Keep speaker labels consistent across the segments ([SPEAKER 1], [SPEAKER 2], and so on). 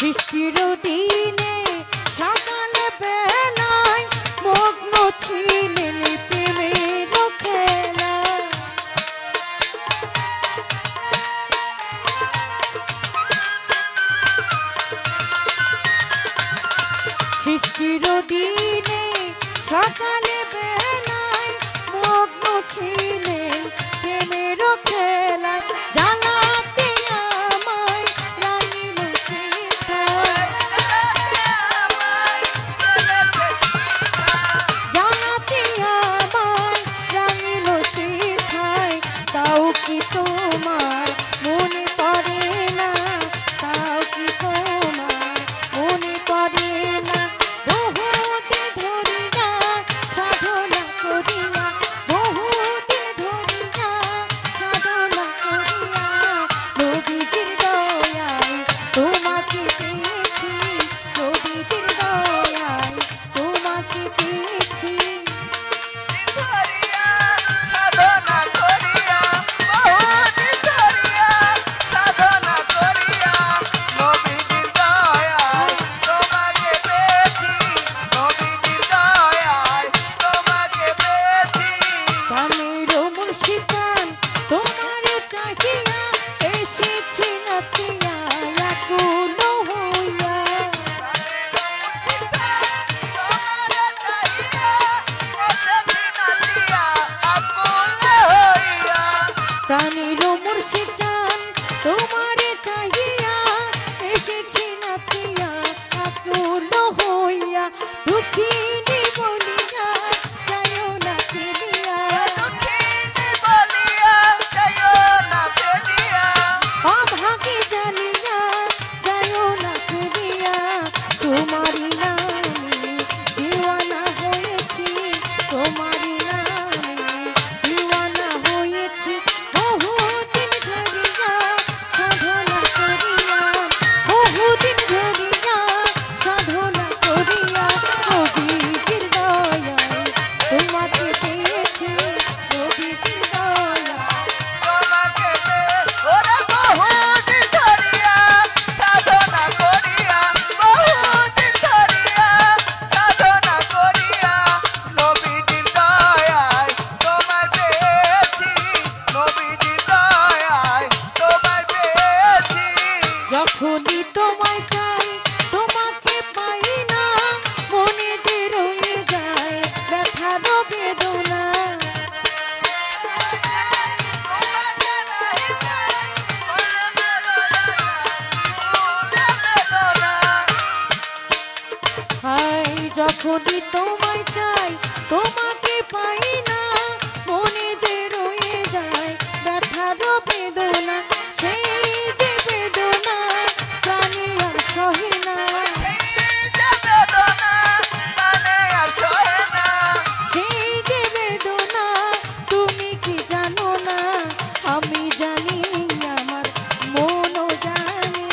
[SPEAKER 1] বৃষ্টির দিনে সকাল বেলায় মগ্ন ছিলেন প্রেমের খেলা। বৃষ্টির দিনে সকাল বেলায় মগ্ন ছিলেন প্রেমের খেলা। জ্বালাতে আমায় রাঙিল সীতায়, জ্বালাতে আমায় রাঙিল সীতায়। তাও কি তোমার মনে পড়ে না, তাও কি তোমার মনে পড়ে না। বহুদিন ধরিয়া সাধনা করিয়া, বহুদিন ধরিয়া সাধনা করিয়া নবীজির দয়ায় তোমাকে পেয়েছি, নবীজির দয়ায় তোমাকে পেয়েছি। প্রাণের মুর্শিদান তোমারে চাহিয়া এসেছি নাচিয়া আকুল হইয়া। প্রাণের মুর্শিদান তোমারে চাহিয়া এসেছি নাচিয়া আকুল হইয়া। দুঃখিনী বলিয়া যাইও না ফেলিয়া, অভাগী জানিয়া যাইও না ফেলিয়া। তোমারই নামে দিওয়ানা হয়েছি, তোমারই নামে দিওয়ানা হয়েছি। বহুদিন ধরিয়া সাধনা করিয়া, বহুদিন ধরিয়া সাধনা করিয়া নবীজির দয়ায় তোমাকে পেয়েছি, নবীজির দয়ায়। যখনই তোমায় চাই তোমাকে পাই না, মনে যে রয়ে যায় ব্যথার বেদনা। হায় যখনই তোমায় চাই তোমাকে পাই না, মনে যে রয়ে যায় ব্যথার বেদনা। সেই যে বেদনা প্রাণে আর সহে না, সেই যে বেদনা তুমি কি জানো না। আমি জানি আমার মনও জানে,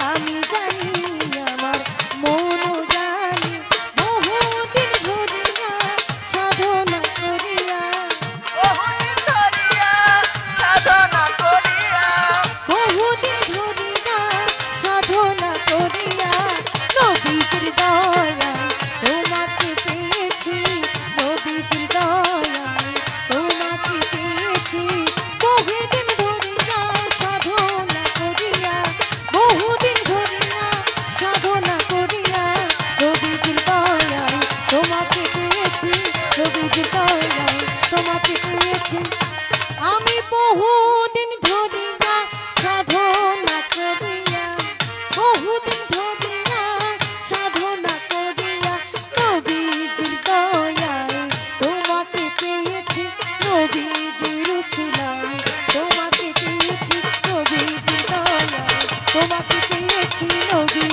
[SPEAKER 1] আমি জানি আমার মনও জানে। বহুদিন ধরিয়া সাধনা করিয়া, বহুদিন ধরিয়া সাধনা করিয়া নবীজির দয়ায় তোমাকে পেয়েছি, নবীজির দয়ায় তোমাকে পেয়েছি। বহুদিন ধরিয়া সাধনা করিয়া, বহুদিন ধরিয়া সাধনা করিয়া নবীজির দয়ায় তোমাকে পেয়েছি, নবীজির দয়ায় তোমাকে পেয়েছি। আমি বহুদিন ধরিয়া সাধনা করিয়া, বহুদিন ধরিয়া সাধনা করিয়া নবীজির দয়ায় তোমাকে পেয়েছি, নবীজির উসিলায় তোমাকে পেয়েছি, নবীজির দয়ায় তোমাকে পেয়েছি, নবী